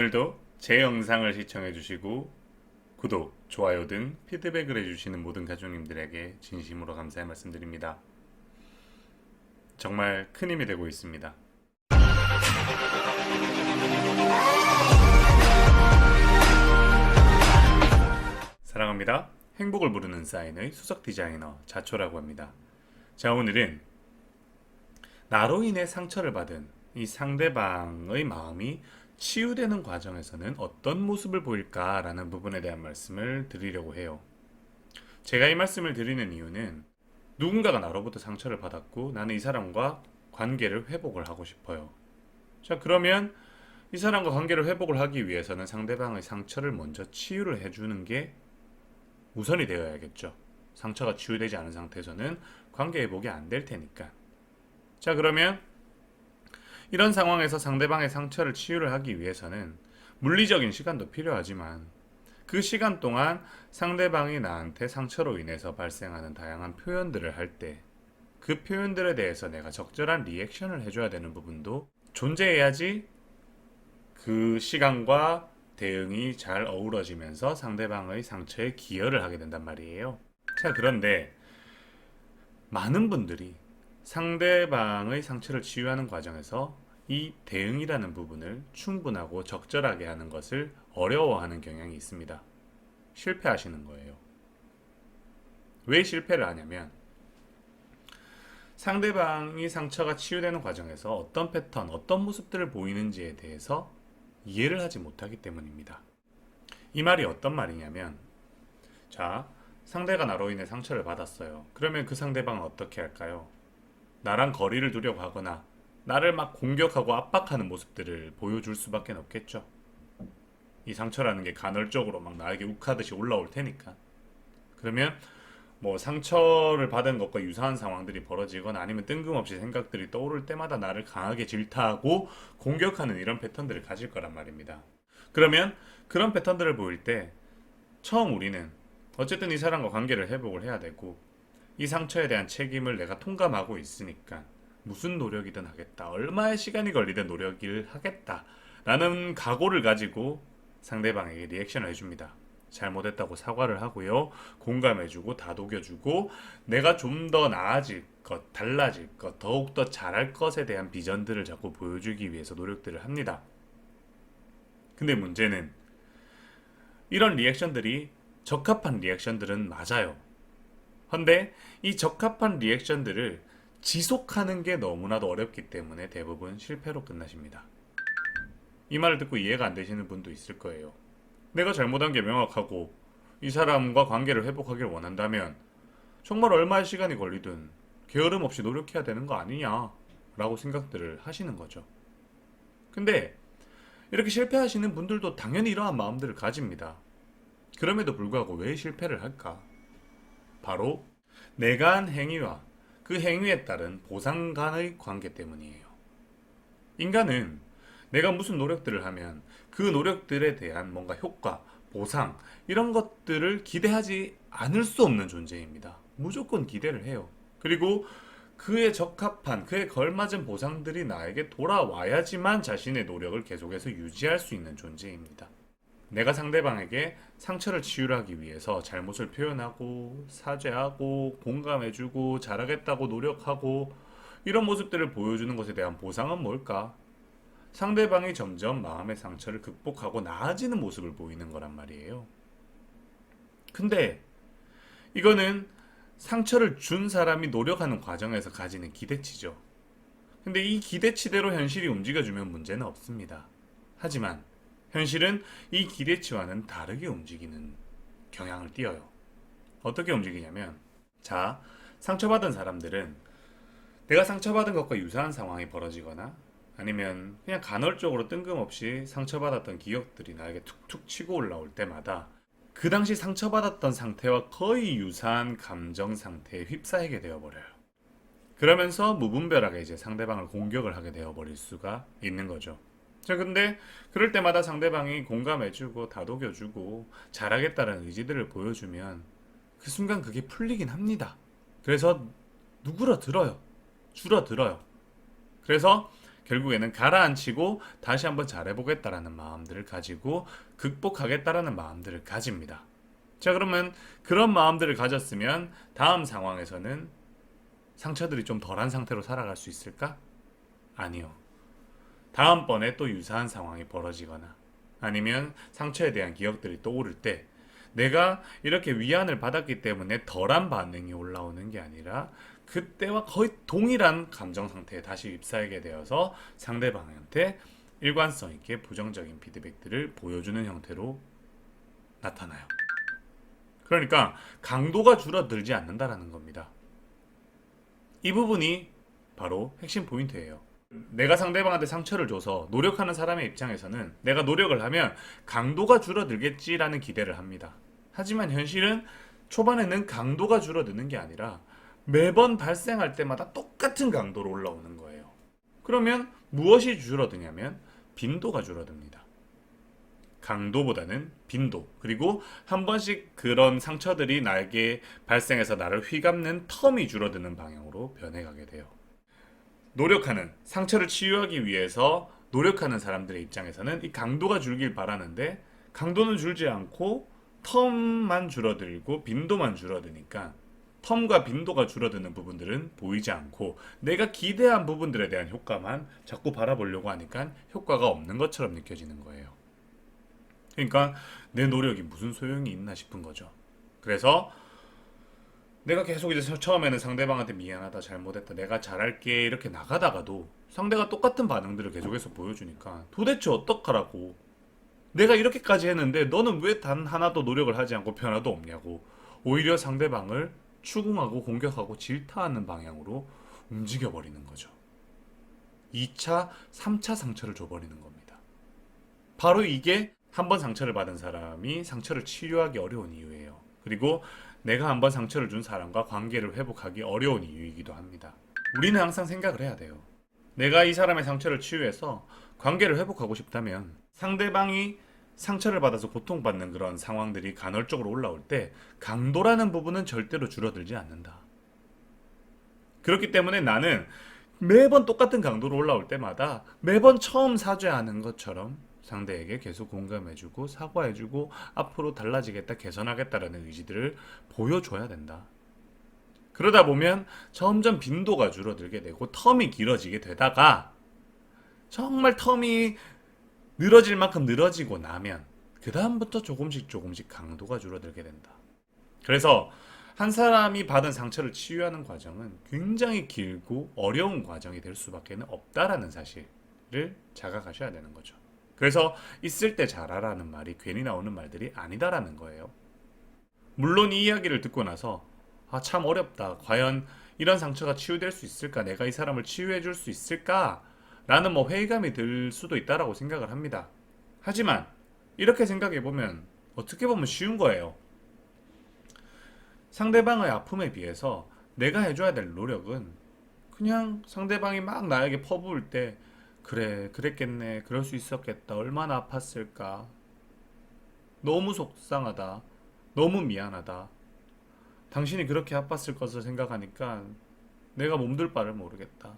오늘도 제 영상을 시청해 주시고 구독, 좋아요 등 피드백을 해주시는 모든 가족님들에게 진심으로 감사의 말씀드립니다. 정말 큰 힘이 되고 있습니다. 사랑합니다. 행복을 부르는 사인의 수석 디자이너 자초라고 합니다. 자, 오늘은 나로 인해 상처를 받은 이 상대방의 마음이 치유되는 과정에서는 어떤 모습을 보일까라는 부분에 대한 말씀을 드리려고 해요. 제가 이 말씀을 드리는 이유는 누군가가 나로부터 상처를 받았고 나는 이 사람과 관계를 회복을 하고 싶어요. 자, 그러면 이 사람과 관계를 회복을 하기 위해서는 상대방의 상처를 먼저 치유를 해주는 게 우선이 되어야겠죠. 상처가 치유되지 않은 상태에서는 관계 회복이 안 될 테니까. 자, 그러면 이런 상황에서 상대방의 상처를 치유를 하기 위해서는 물리적인 시간도 필요하지만 그 시간 동안 상대방이 나한테 상처로 인해서 발생하는 다양한 표현들을 할 때 그 표현들에 대해서 내가 적절한 리액션을 해줘야 되는 부분도 존재해야지 그 시간과 대응이 잘 어우러지면서 상대방의 상처에 기여를 하게 된단 말이에요. 자, 그런데 많은 분들이 상대방의 상처를 치유하는 과정에서 이 대응이라는 부분을 충분하고 적절하게 하는 것을 어려워하는 경향이 있습니다. 실패하시는 거예요. 왜 실패를 하냐면 상대방이 상처가 치유되는 과정에서 어떤 패턴, 어떤 모습들을 보이는지에 대해서 이해를 하지 못하기 때문입니다. 이 말이 어떤 말이냐면, 자, 상대가 나로 인해 상처를 받았어요. 그러면 그 상대방은 어떻게 할까요? 나랑 거리를 두려고 하거나 나를 막 공격하고 압박하는 모습들을 보여줄 수밖에 없겠죠. 이 상처라는 게 간헐적으로 막 나에게 욱하듯이 올라올 테니까. 그러면 뭐 상처를 받은 것과 유사한 상황들이 벌어지거나 아니면 뜬금없이 생각들이 떠오를 때마다 나를 강하게 질타하고 공격하는 이런 패턴들을 가질 거란 말입니다. 그러면 그런 패턴들을 보일 때 처음 우리는 어쨌든 이 사람과 관계를 회복을 해야 되고 이 상처에 대한 책임을 내가 통감하고 있으니까 무슨 노력이든 하겠다. 얼마의 시간이 걸리든 노력을 하겠다. 라는 각오를 가지고 상대방에게 리액션을 해줍니다. 잘못했다고 사과를 하고요. 공감해주고 다독여주고 내가 좀 더 나아질 것, 달라질 것, 더욱더 잘할 것에 대한 비전들을 자꾸 보여주기 위해서 노력들을 합니다. 근데 문제는 이런 리액션들이 적합한 리액션들은 맞아요. 근데 이 적합한 리액션들을 지속하는 게 너무나도 어렵기 때문에 대부분 실패로 끝나십니다. 이 말을 듣고 이해가 안 되시는 분도 있을 거예요. 내가 잘못한 게 명확하고 이 사람과 관계를 회복하길 원한다면 정말 얼마의 시간이 걸리든 게으름 없이 노력해야 되는 거 아니냐 라고 생각들을 하시는 거죠. 근데 이렇게 실패하시는 분들도 당연히 이러한 마음들을 가집니다. 그럼에도 불구하고 왜 실패를 할까? 바로 내가 한 행위와 그 행위에 따른 보상 간의 관계 때문이에요. 인간은 내가 무슨 노력들을 하면 그 노력들에 대한 뭔가 효과, 보상, 이런 것들을 기대하지 않을 수 없는 존재입니다. 무조건 기대를 해요. 그리고 그에 적합한, 그에 걸맞은 보상들이 나에게 돌아와야지만 자신의 노력을 계속해서 유지할 수 있는 존재입니다. 내가 상대방에게 상처를 치유하기 위해서 잘못을 표현하고 사죄하고 공감해주고 잘하겠다고 노력하고 이런 모습들을 보여주는 것에 대한 보상은 뭘까? 상대방이 점점 마음의 상처를 극복하고 나아지는 모습을 보이는 거란 말이에요. 근데 이거는 상처를 준 사람이 노력하는 과정에서 가지는 기대치죠. 근데 이 기대치대로 현실이 움직여주면 문제는 없습니다. 하지만 현실은 이 기대치와는 다르게 움직이는 경향을 띠어요. 어떻게 움직이냐면, 자, 상처받은 사람들은 내가 상처받은 것과 유사한 상황이 벌어지거나 아니면 그냥 간헐적으로 뜬금없이 상처받았던 기억들이 나에게 툭툭 치고 올라올 때마다 그 당시 상처받았던 상태와 거의 유사한 감정 상태에 휩싸이게 되어버려요. 그러면서 무분별하게 이제 상대방을 공격을 하게 되어버릴 수가 있는 거죠. 자, 근데 그럴 때마다 상대방이 공감해주고 다독여주고 잘하겠다는 의지들을 보여주면 그 순간 그게 풀리긴 합니다. 그래서 누그러들어요. 줄어들어요. 그래서 결국에는 가라앉히고 다시 한번 잘해보겠다라는 마음들을 가지고 극복하겠다라는 마음들을 가집니다. 자, 그러면 그런 마음들을 가졌으면 다음 상황에서는 상처들이 좀 덜한 상태로 살아갈 수 있을까? 아니요. 다음번에 또 유사한 상황이 벌어지거나 아니면 상처에 대한 기억들이 떠오를 때 내가 이렇게 위안을 받았기 때문에 덜한 반응이 올라오는 게 아니라 그때와 거의 동일한 감정 상태에 다시 휩싸이게 되어서 상대방한테 일관성 있게 부정적인 피드백들을 보여주는 형태로 나타나요. 그러니까 강도가 줄어들지 않는다라는 겁니다. 이 부분이 바로 핵심 포인트예요. 내가 상대방한테 상처를 줘서 노력하는 사람의 입장에서는 내가 노력을 하면 강도가 줄어들겠지라는 기대를 합니다. 하지만 현실은 초반에는 강도가 줄어드는 게 아니라 매번 발생할 때마다 똑같은 강도로 올라오는 거예요. 그러면 무엇이 줄어드냐면 빈도가 줄어듭니다. 강도보다는 빈도, 그리고 한 번씩 그런 상처들이 나에게 발생해서 나를 휘감는 텀이 줄어드는 방향으로 변해가게 돼요. 노력하는, 상처를 치유하기 위해서 노력하는 사람들의 입장에서는 이 강도가 줄길 바라는데 강도는 줄지 않고 텀만 줄어들고 빈도만 줄어드니까 텀과 빈도가 줄어드는 부분들은 보이지 않고 내가 기대한 부분들에 대한 효과만 자꾸 바라보려고 하니까 효과가 없는 것처럼 느껴지는 거예요. 그러니까 내 노력이 무슨 소용이 있나 싶은 거죠. 그래서 내가 계속 이제 처음에는 상대방한테 미안하다, 잘못했다, 내가 잘할게 이렇게 나가다가도 상대가 똑같은 반응들을 계속해서 보여주니까 도대체 어떡하라고, 내가 이렇게까지 했는데 너는 왜 단 하나도 노력을 하지 않고 변화도 없냐고 오히려 상대방을 추궁하고 공격하고 질타하는 방향으로 움직여버리는 거죠. 2차, 3차 상처를 줘버리는 겁니다. 바로 이게 한 번 상처를 받은 사람이 상처를 치유하기 어려운 이유예요. 그리고 내가 한 번 상처를 준 사람과 관계를 회복하기 어려운 이유이기도 합니다. 우리는 항상 생각을 해야 돼요. 내가 이 사람의 상처를 치유해서 관계를 회복하고 싶다면 상대방이 상처를 받아서 고통받는 그런 상황들이 간헐적으로 올라올 때 강도라는 부분은 절대로 줄어들지 않는다. 그렇기 때문에 나는 매번 똑같은 강도로 올라올 때마다 매번 처음 사죄하는 것처럼 상대에게 계속 공감해주고 사과해주고 앞으로 달라지겠다, 개선하겠다라는 의지들을 보여줘야 된다. 그러다 보면 점점 빈도가 줄어들게 되고 텀이 길어지게 되다가 정말 텀이 늘어질 만큼 늘어지고 나면 그 다음부터 조금씩 강도가 줄어들게 된다. 그래서 한 사람이 받은 상처를 치유하는 과정은 굉장히 길고 어려운 과정이 될 수밖에 없다라는 사실을 자각하셔야 되는 거죠. 그래서 있을 때 잘하라는 말이 괜히 나오는 말들이 아니다라는 거예요. 물론 이 이야기를 듣고 나서 참 어렵다, 과연 이런 상처가 치유될 수 있을까, 내가 이 사람을 치유해 줄 수 있을까 라는 회의감이 들 수도 있다라고 생각을 합니다. 하지만 이렇게 생각해 보면 어떻게 보면 쉬운 거예요. 상대방의 아픔에 비해서 내가 해줘야 될 노력은 그냥 상대방이 막 나에게 퍼부을 때 그래, 그랬겠네, 그럴 수 있었겠다, 얼마나 아팠을까, 너무 속상하다, 너무 미안하다, 당신이 그렇게 아팠을 것을 생각하니까 내가 몸둘 바를 모르겠다,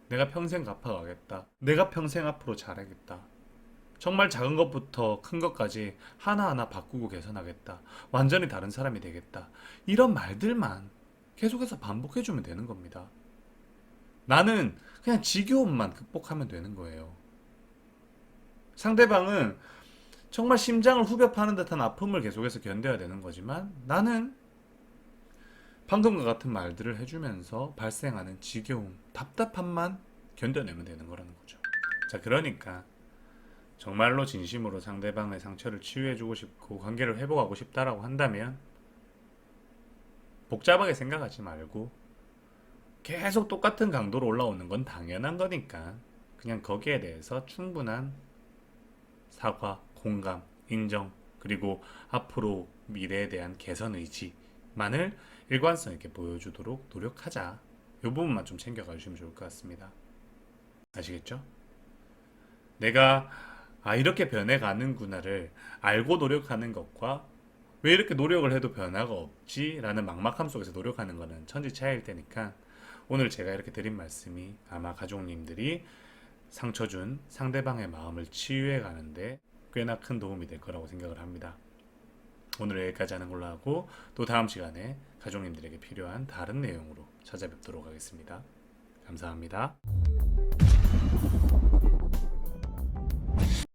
내가 평생 갚아가겠다, 내가 평생 앞으로 잘하겠다, 정말 작은 것부터 큰 것까지 하나하나 바꾸고 개선하겠다, 완전히 다른 사람이 되겠다, 이런 말들만 계속해서 반복해주면 되는 겁니다. 나는 그냥 지겨움만 극복하면 되는 거예요. 상대방은 정말 심장을 후벼 파는 듯한 아픔을 계속해서 견뎌야 되는 거지만 나는 방금과 같은 말들을 해주면서 발생하는 지겨움, 답답함만 견뎌내면 되는 거라는 거죠. 자, 그러니까 정말로 진심으로 상대방의 상처를 치유해주고 싶고 관계를 회복하고 싶다라고 한다면 복잡하게 생각하지 말고 계속 똑같은 강도로 올라오는 건 당연한 거니까 그냥 거기에 대해서 충분한 사과, 공감, 인정, 그리고 앞으로 미래에 대한 개선 의지만을 일관성 있게 보여주도록 노력하자. 이 부분만 좀 챙겨가 주시면 좋을 것 같습니다. 아시겠죠? 내가 이렇게 변해가는구나를 알고 노력하는 것과 왜 이렇게 노력을 해도 변화가 없지? 라는 막막함 속에서 노력하는 것은 천지 차이일 테니까 오늘 제가 이렇게 드린 말씀이 아마 가족님들이 상처 준 상대방의 마음을 치유해 가는데 꽤나 큰 도움이 될 거라고 생각을 합니다. 오늘 여기까지 하는 걸로 하고 또 다음 시간에 가족님들에게 필요한 다른 내용으로 찾아뵙도록 하겠습니다. 감사합니다.